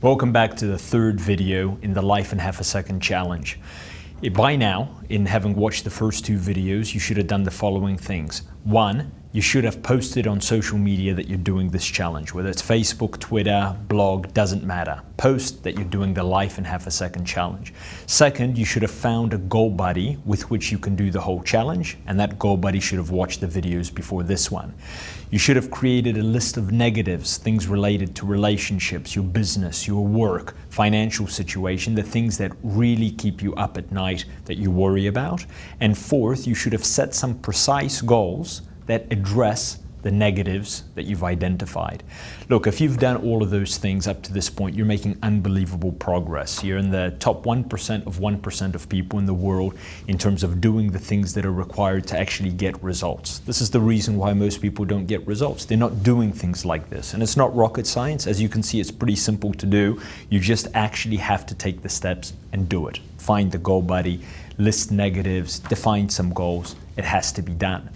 Welcome back to the third video in the Life in Half a Second challenge. By now, in having watched the first two videos, you should have done the following things. One, you should have posted on social media that you're doing this challenge, whether it's Facebook, Twitter, blog, doesn't matter. Post that you're doing the Life in Half a Second challenge. Second, you should have found a goal buddy with which you can do the whole challenge, and that goal buddy should have watched the videos before this one. You should have created a list of negatives, things related to relationships, your business, your work, financial situation, the things that really keep you up at night that you worry about. And fourth, you should have set some precise goals that address the negatives that you've identified. Look, if you've done all of those things up to this point, you're making unbelievable progress. You're in the top 1% of 1% of people in the world in terms of doing the things that are required to actually get results. This is the reason why most people don't get results. They're not doing things like this. And it's not rocket science. As you can see, it's pretty simple to do. You just actually have to take the steps and do it. Find the goal buddy, list negatives, define some goals. It has to be done.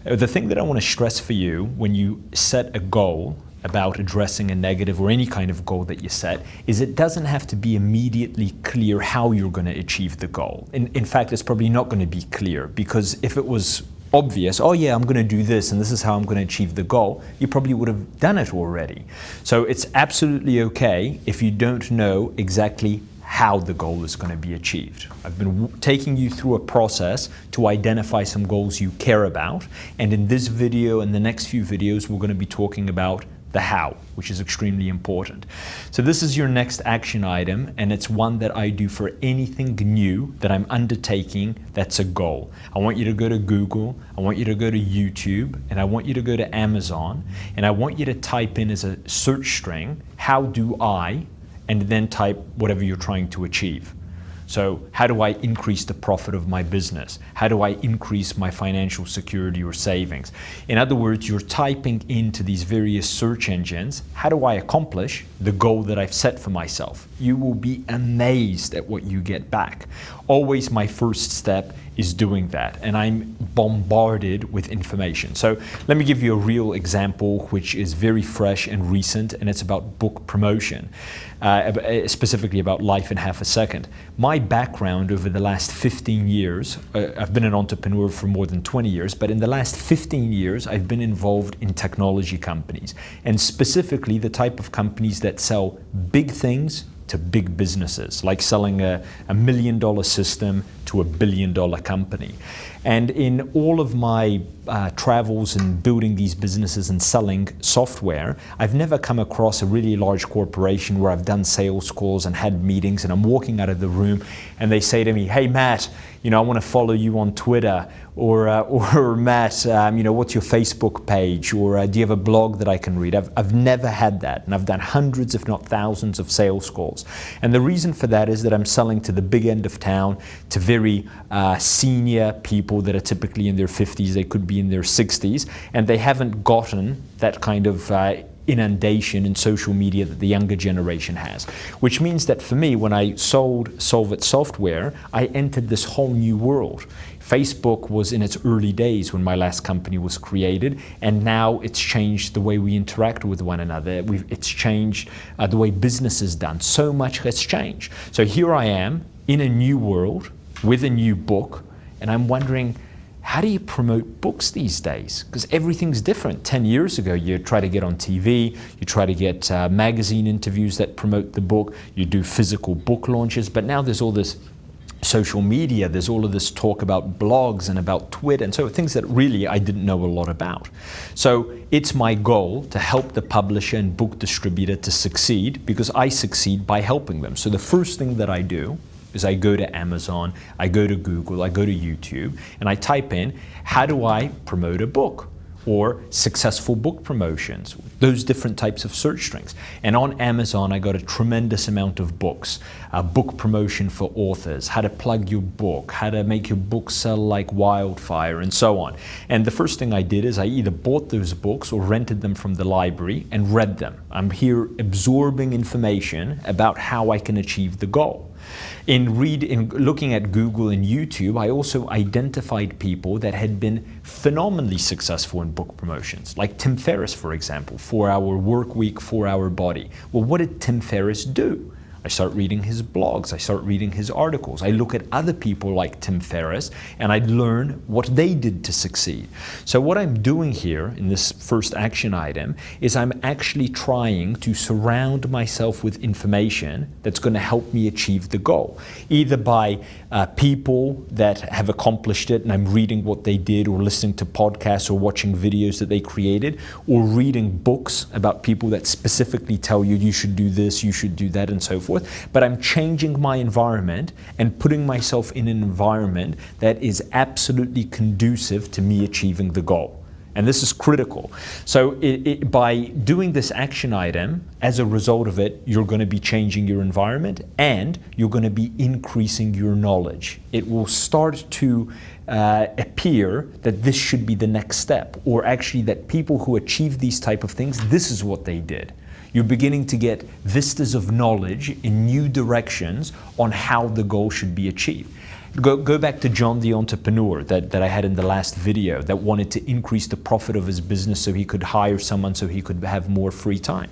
The thing that I want to stress for you when you set a goal about addressing a negative or any kind of goal that you set is it doesn't have to be immediately clear how you're going to achieve the goal. In fact, it's probably not going to be clear, because if it was obvious, oh yeah, I'm going to do this and this is how I'm going to achieve the goal, you probably would have done it already. So it's absolutely okay if you don't know exactly how the goal is going to be achieved. I've been taking you through a process to identify some goals you care about, and in this video and the next few videos we're going to be talking about the how, which is extremely important. So this is your next action item, and it's one that I do for anything new that I'm undertaking that's a goal. I want you to go to Google, I want you to go to YouTube, and I want you to go to Amazon, and I want you to type in as a search string, how do I, and then type whatever you're trying to achieve. So how do I increase the profit of my business? How do I increase my financial security or savings? In other words, you're typing into these various search engines, how do I accomplish the goal that I've set for myself? You will be amazed at what you get back. Always my first step is doing that, and I'm bombarded with information. So let me give you a real example which is very fresh and recent, and it's about book promotion, specifically about Life in Half a Second. My background over the last 15 years, I've been an entrepreneur for more than 20 years, but in the last 15 years I've been involved in technology companies, and specifically the type of companies that sell big things to big businesses, like selling a $1 million system to a $1 billion company. And in all of my travels and building these businesses and selling software, I've never come across a really large corporation where I've done sales calls and had meetings, and I'm walking out of the room and they say to me, hey Matt, I want to follow you on Twitter, or Matt, what's your Facebook page, or do you have a blog that I can read? I've never had that, and I've done hundreds if not thousands of sales calls. And the reason for that is that I'm selling to the big end of town, to very senior people that are typically in their 50s, they could be in their 60s, and they haven't gotten that kind of inundation in social media that the younger generation has. Which means that for me, when I sold Solvit software, I entered this whole new world. Facebook was in its early days when my last company was created, and now it's changed the way we interact with one another. It's changed the way business is done. So much has changed. So here I am in a new world with a new book, and I'm wondering, how do you promote books these days? Because everything's different. 10 years ago, you try to get on TV, you try to get magazine interviews that promote the book, you do physical book launches, but now there's all this social media, there's all of this talk about blogs and about Twitter, and so things that really I didn't know a lot about. So it's my goal to help the publisher and book distributor to succeed, because I succeed by helping them. So the first thing that I do is I go to Amazon, I go to Google, I go to YouTube, and I type in, how do I promote a book? Or successful book promotions, those different types of search strings. And on Amazon, I got a tremendous amount of books, book promotion for authors, how to plug your book, how to make your book sell like wildfire, and so on. And the first thing I did is I either bought those books or rented them from the library and read them. I'm here absorbing information about how I can achieve the goal. In looking at Google and YouTube, I also identified people that had been phenomenally successful in book promotions, like Tim Ferriss, for example, 4-Hour Work Week, 4-Hour Body. Well, what did Tim Ferriss do? I start reading his blogs, I start reading his articles. I look at other people like Tim Ferriss and I learn what they did to succeed. So what I'm doing here in this first action item is I'm actually trying to surround myself with information that's going to help me achieve the goal. Either by people that have accomplished it and I'm reading what they did, or listening to podcasts or watching videos that they created, or reading books about people that specifically tell you you should do this, you should do that, and so forth. But I'm changing my environment and putting myself in an environment that is absolutely conducive to me achieving the goal. And this is critical. So by doing this action item, as a result of it, you're going to be changing your environment and you're going to be increasing your knowledge. It will start to appear that this should be the next step, or actually that people who achieve these type of things, this is what they did. You're beginning to get vistas of knowledge in new directions on how the goal should be achieved. Go back to John the entrepreneur that I had in the last video, that wanted to increase the profit of his business so he could hire someone so he could have more free time.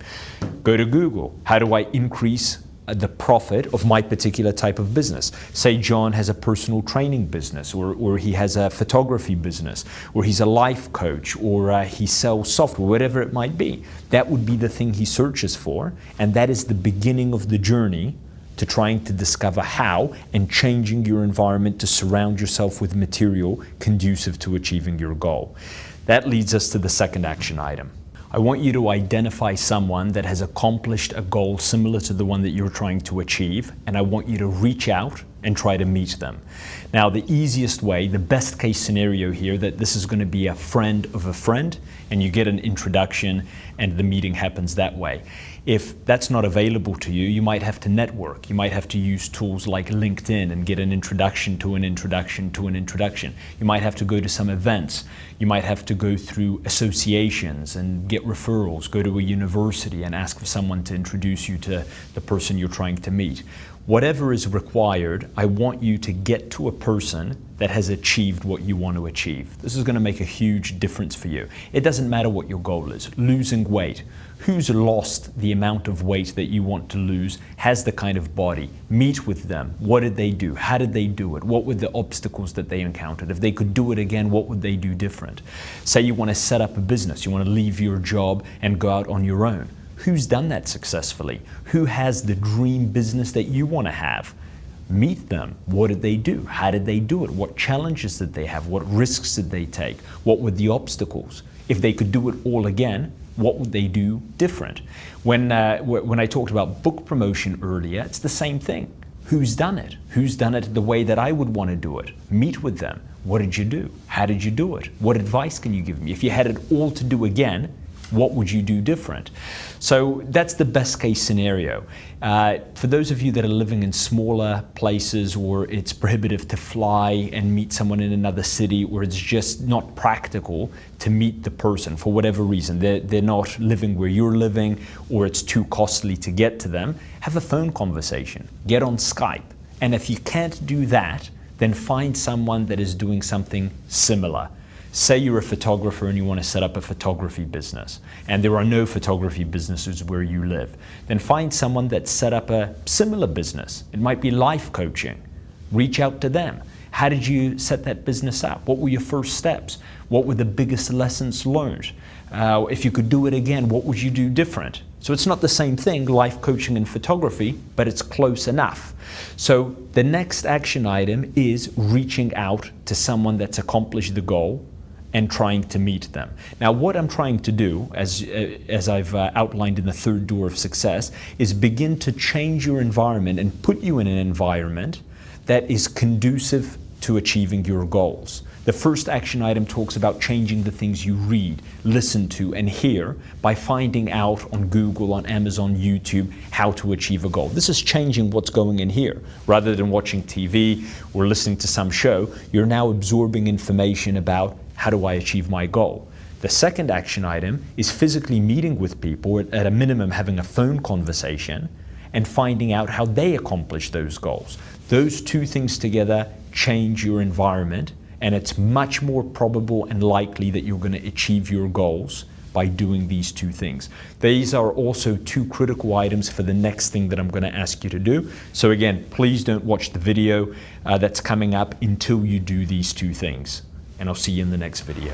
Go to Google. How do I increase the profit of my particular type of business? Say John has a personal training business, or he has a photography business, or he's a life coach, or he sells software, whatever it might be. That would be the thing he searches for, and that is the beginning of the journey to trying to discover how and changing your environment to surround yourself with material conducive to achieving your goal. That leads us to the second action item. I want you to identify someone that has accomplished a goal similar to the one that you're trying to achieve, and I want you to reach out and try to meet them. Now, the easiest way, the best case scenario here, that this is going to be a friend of a friend, and you get an introduction and the meeting happens that way. If that's not available to you, you might have to network. You might have to use tools like LinkedIn and get an introduction to an introduction to an introduction. You might have to go to some events. You might have to go through associations and get referrals, go to a university and ask for someone to introduce you to the person you're trying to meet. Whatever is required, I want you to get to a person that has achieved what you want to achieve. This is going to make a huge difference for you. It doesn't matter what your goal is. Losing weight. Who's lost the amount of weight that you want to lose, has the kind of body? Meet with them. What did they do? How did they do it? What were the obstacles that they encountered? If they could do it again, what would they do different? Say you want to set up a business. You want to leave your job and go out on your own. Who's done that successfully? Who has the dream business that you want to have? Meet them. What did they do? How did they do it? What challenges did they have? What risks did they take? What were the obstacles? If they could do it all again, what would they do different? When I talked about book promotion earlier, it's the same thing. Who's done it? Who's done it the way that I would want to do it? Meet with them. What did you do? How did you do it? What advice can you give me? If you had it all to do again, what would you do different? So that's the best case scenario. For those of you that are living in smaller places, or it's prohibitive to fly and meet someone in another city, or it's just not practical to meet the person for whatever reason, they're not living where you're living, or it's too costly to get to them, have a phone conversation, get on Skype. And if you can't do that, then find someone that is doing something similar. Say you're a photographer and you want to set up a photography business, and there are no photography businesses where you live. Then find someone that set up a similar business. It might be life coaching. Reach out to them. How did you set that business up? What were your first steps? What were the biggest lessons learned? If you could do it again, what would you do different? So it's not the same thing, life coaching and photography, but it's close enough. So the next action item is reaching out to someone that's accomplished the goal and trying to meet them. Now, what I'm trying to do, as I've outlined in the third door of success, is begin to change your environment and put you in an environment that is conducive to achieving your goals. The first action item talks about changing the things you read, listen to, and hear by finding out on Google, on Amazon, YouTube, how to achieve a goal. This is changing what's going in here. Rather than watching TV or listening to some show, you're now absorbing information about how do I achieve my goal. The second action item is physically meeting with people, at a minimum having a phone conversation, and finding out how they accomplish those goals. Those two things together change your environment, and it's much more probable and likely that you're going to achieve your goals by doing these two things. These are also two critical items for the next thing that I'm going to ask you to do. So again, please don't watch the video that's coming up until you do these two things. And I'll see you in the next video.